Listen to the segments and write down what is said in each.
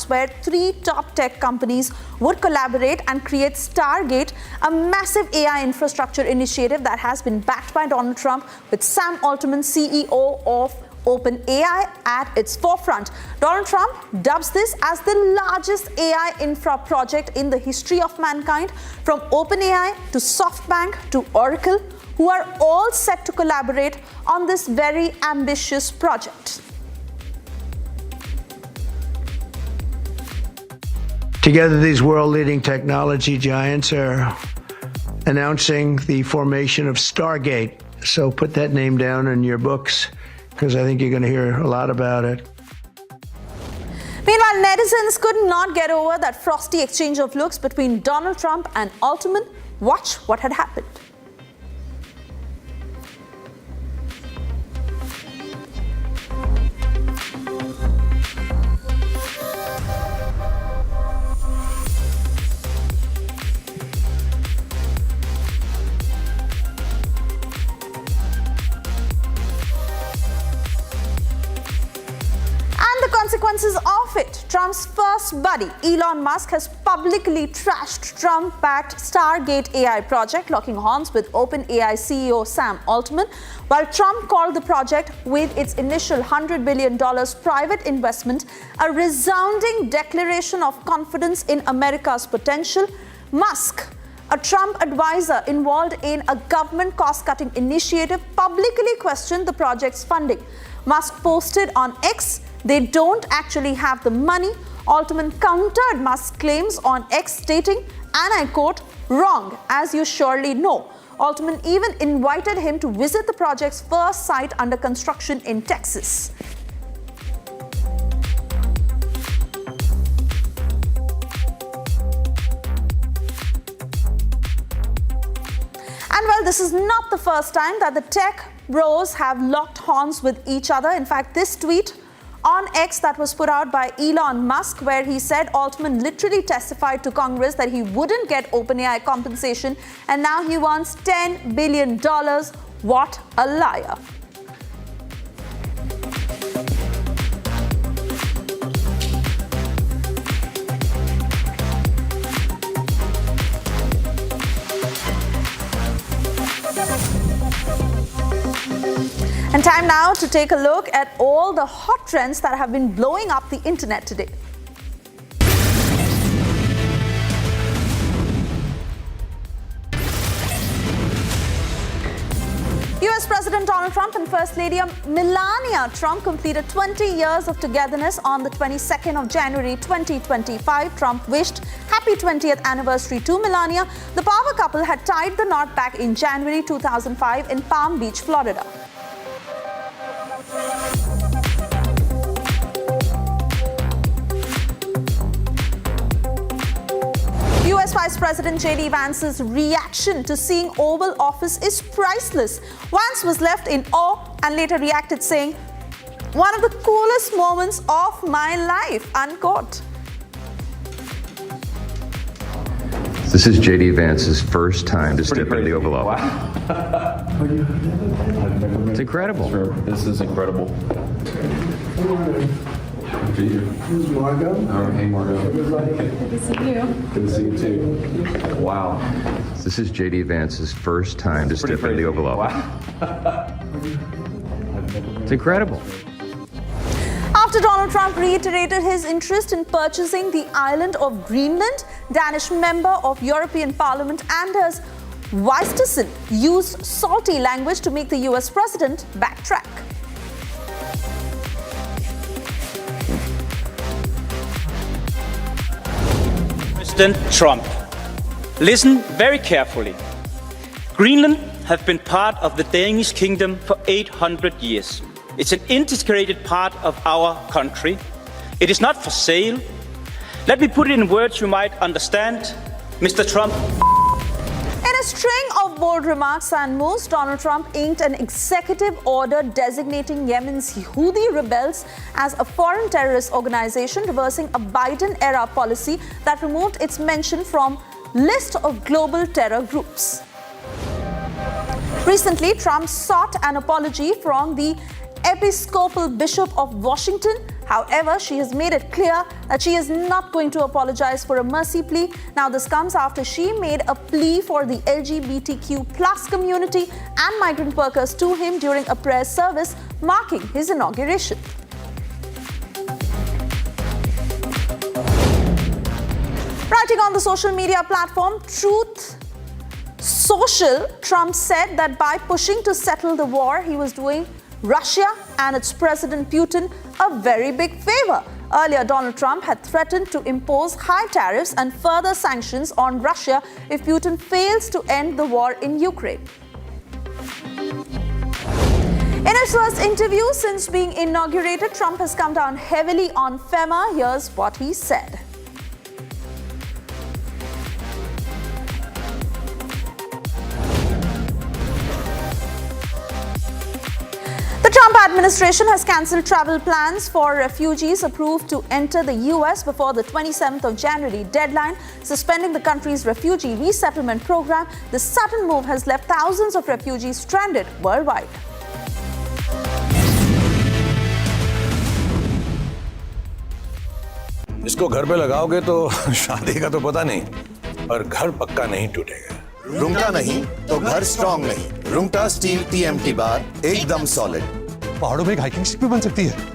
Labs, where 3 top tech companies would collaborate and create Stargate, a massive AI infrastructure initiative that has been backed by Donald Trump, with Sam Altman, CEO of OpenAI, at its forefront. Donald Trump dubs this as the largest AI infra project in the history of mankind, from OpenAI to SoftBank to Oracle, who are all set to collaborate on this very ambitious project. Together, these world-leading technology giants are announcing the formation of Stargate. So put that name down in your books, because I think you're going to hear a lot about it. Meanwhile, netizens could not get over that frosty exchange of looks between Donald Trump and Altman. Watch what had happened. Consequences of it. Trump's first buddy, Elon Musk, has publicly trashed Trump-backed Stargate AI project, locking horns with OpenAI CEO Sam Altman, while Trump called the project, with its initial $100 billion private investment, a resounding declaration of confidence in America's potential. Musk, a Trump advisor involved in a government cost-cutting initiative, publicly questioned the project's funding. Musk posted on X, "They don't actually have the money." Altman countered Musk's claims on X, stating, and I quote, "Wrong, as you surely know." Altman even invited him to visit the project's first site under construction in Texas. And well, this is not the first time that the tech bros have locked horns with each other. In fact, this tweet on X that was put out by Elon Musk, where he said Altman literally testified to Congress that he wouldn't get OpenAI compensation, and now he wants $10 billion. What a liar. And time now to take a look at all the hot trends that have been blowing up the internet today. US President Donald Trump and First Lady Melania Trump completed 20 years of togetherness on the 22nd of January 2025. Trump wished happy 20th anniversary to Melania. The power couple had tied the knot back in January 2005 in Palm Beach, Florida. US Vice President J.D. Vance's reaction to seeing Oval Office is priceless. Vance was left in awe and later reacted saying, "One of the coolest moments of my life," unquote. This is J.D. Vance's first time to step into the Oval Office. Wow. It's incredible. Sure. This is incredible. This is Margo. Oh, hey, Margo. Good to see you. Good to see you too. Wow. This is J.D. Vance's first time to step into the Oval Office. Wow. It's incredible. After Donald Trump reiterated his interest in purchasing the island of Greenland, Danish member of European Parliament Anders Vistisen used salty language to make the US president backtrack. President Trump, listen very carefully. Greenland has been part of the Danish kingdom for 800 years. It's an integrated part of our country. It is not for sale. Let me put it in words you might understand, Mr. Trump. In a string of bold remarks and moves, Donald Trump inked an executive order designating Yemen's Houthi rebels as a foreign terrorist organization, reversing a Biden-era policy that removed its mention from list of global terror groups. Recently, Trump sought an apology from the Episcopal Bishop of Washington, However, she has made it clear that she is not going to apologize for a mercy plea. Now, this comes after she made a plea for the LGBTQ plus community and migrant workers to him during a prayer service marking his inauguration. Writing on the social media platform Truth Social, Trump said that by pushing to settle the war, he was doing Russia and its President Putin a very big favor. Earlier, Donald Trump had threatened to impose high tariffs and further sanctions on Russia if Putin fails to end the war in Ukraine. In his first interview since being inaugurated, Trump has come down heavily on FEMA. Here's what he said. The Trump administration has cancelled travel plans for refugees approved to enter the US before the 27th of January deadline, suspending the country's refugee resettlement program. This sudden move has left thousands of refugees stranded worldwide. इसको घर पे लगाओगे तो शादी का तो पता नहीं, पर घर पक्का नहीं टूटेगा। रुंगटा नहीं तो घर स्ट्रॉन्ग नहीं। रुंगटा स्टील TMT बार एकदम सॉलिड। पहाड़ों में एक हाइकिंग शिप भी बन सकती है।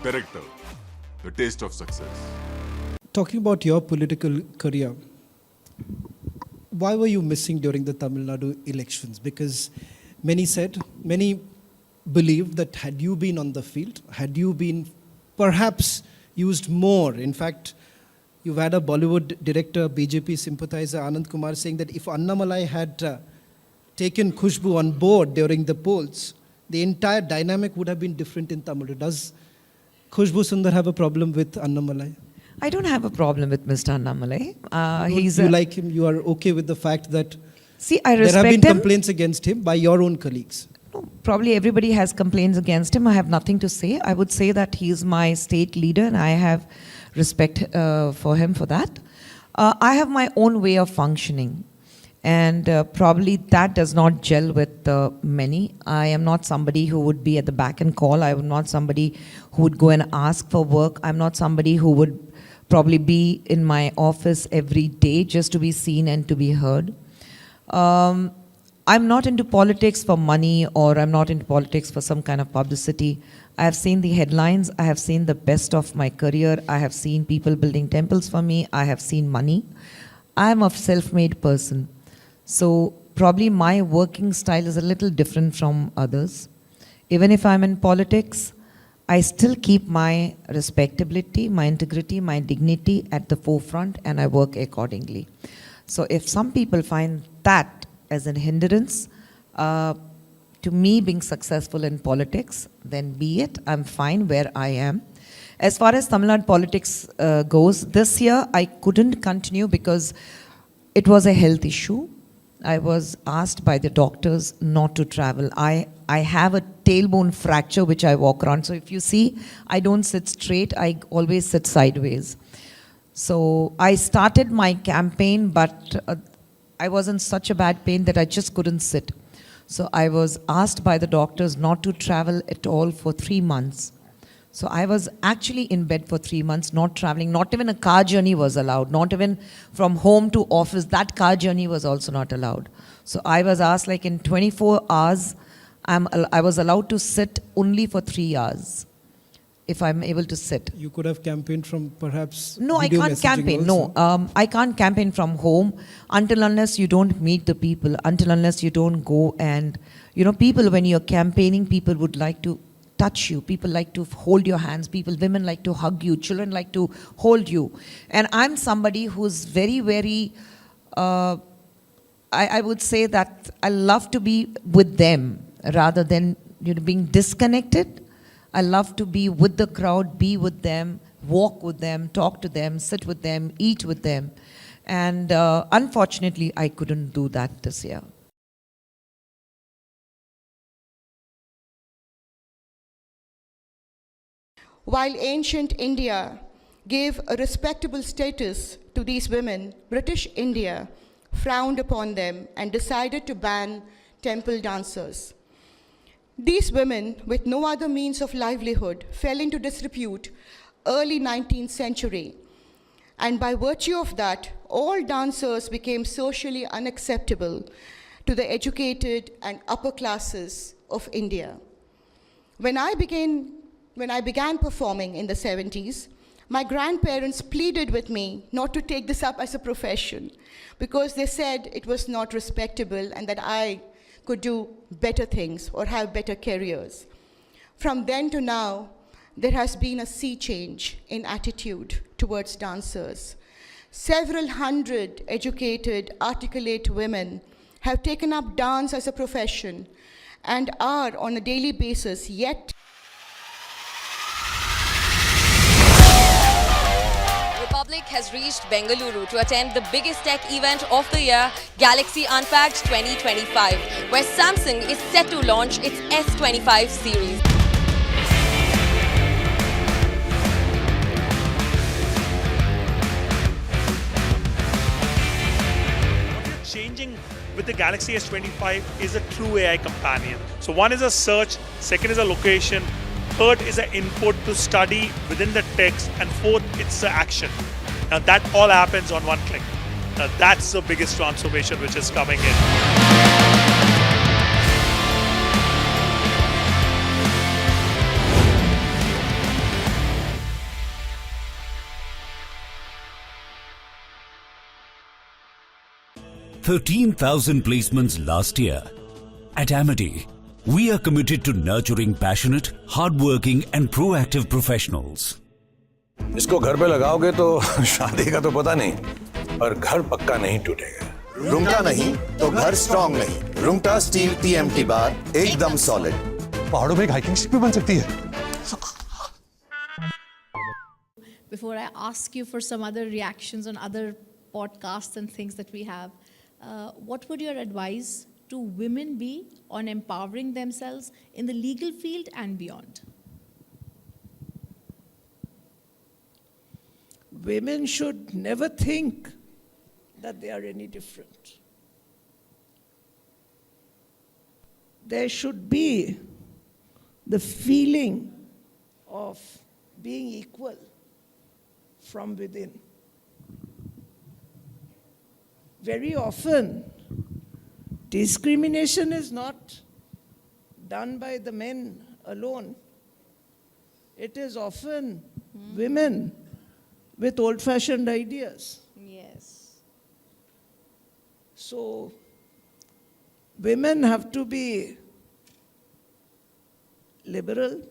Director, the taste of success. Talking about your political career, why were you missing during the Tamil Nadu elections? Because many believed that had you been on the field, had you been perhaps used more, in fact, you've had a Bollywood director, BJP sympathizer Anand Kumar saying that if Annamalai had taken Khushbu on board during the polls, the entire dynamic would have been different in Tamil Nadu. Does Khushbu Sundar have a problem with Annamalai? I don't have a problem with Mr. Annamalai. You like him? You are okay with the fact that I respect there have been him. complaints against him by your own colleagues? No, probably everybody has complaints against him. I have nothing to say. I would say that he is my state leader and I have respect for him for that. I have my own way of functioning. And probably that does not gel with many. I am not somebody who would be at the back and call. I am not somebody who would go and ask for work. I'm not somebody who would probably be in my office every day just to be seen and to be heard. I'm not into politics for money, or I'm not into politics for some kind of publicity. I have seen the headlines. I have seen the best of my career. I have seen people building temples for me. I have seen money. I'm a self-made person. So probably my working style is a little different from others. Even if I'm in politics, I still keep my respectability, my integrity, my dignity at the forefront, and I work accordingly. So if some people find that as a hindrance to me being successful in politics, then be it. I'm fine where I am. As far as Tamil Nadu politics goes, this year I couldn't continue because it was a health issue. I was asked by the doctors not to travel. I have a tailbone fracture which I walk around. So if you see, I don't sit straight, I always sit sideways. So I started my campaign, but I was in such a bad pain that I just couldn't sit. So I was asked by the doctors not to travel at all for 3 months. So I was actually in bed for 3 months, not traveling. Not even a car journey was allowed. Not even from home to office. That car journey was also not allowed. So I was asked, like, in 24 hours, I was allowed to sit only for 3 hours, if I'm able to sit. You could have campaigned from perhaps No, I video can't messaging campaign. also. No, I can't campaign from home until unless you don't meet the people, until unless you don't go and, people, when you're campaigning, people would like to touch you. People like to hold your hands. Women like to hug you. Children like to hold you. And I'm somebody who's very, very, I would say that I love to be with them rather than being disconnected. I love to be with the crowd, be with them, walk with them, talk to them, sit with them, eat with them. And unfortunately, I couldn't do that this year. While ancient India gave a respectable status to these women, British India frowned upon them and decided to ban temple dancers. These women, with no other means of livelihood, fell into disrepute early 19th century. And by virtue of that, all dancers became socially unacceptable to the educated and upper classes of India. When I began performing in the 70s, my grandparents pleaded with me not to take this up as a profession because they said it was not respectable and that I could do better things or have better careers. From then to now, there has been a sea change in attitude towards dancers. Several hundred educated, articulate women have taken up dance as a profession and are on a daily basis yet. Republic has reached Bengaluru to attend the biggest tech event of the year, Galaxy Unpacked 2025, where Samsung is set to launch its S25 series. What you're changing with the Galaxy S25 is a true AI companion. So one is a search, second is a location, third is an input to study within the text, and fourth, it's the action. Now that all happens on one click. Now that's the biggest transformation which is coming in. $13,000 placements last year. At Amity, we are committed to nurturing passionate, hardworking and proactive professionals. इसको घर पे लगाओगे तो शादी का तो पता नहीं, पर घर पक्का नहीं टूटेगा। रुंगटा नहीं तो घर स्ट्रॉन्ग नहीं। रुंगटा स्टील TMT बार एकदम सॉलिड। पहाड़ों में एक हाइकिंग शिप भी बन सकती है। Before I ask you for some other reactions on other podcasts and things that we have, what would your advice to women be on empowering themselves in the legal field and beyond? Women should never think that they are any different. There should be the feeling of being equal from within. Very often, discrimination is not done by the men alone. It is often women with old-fashioned ideas. Yes. So, women have to be liberal,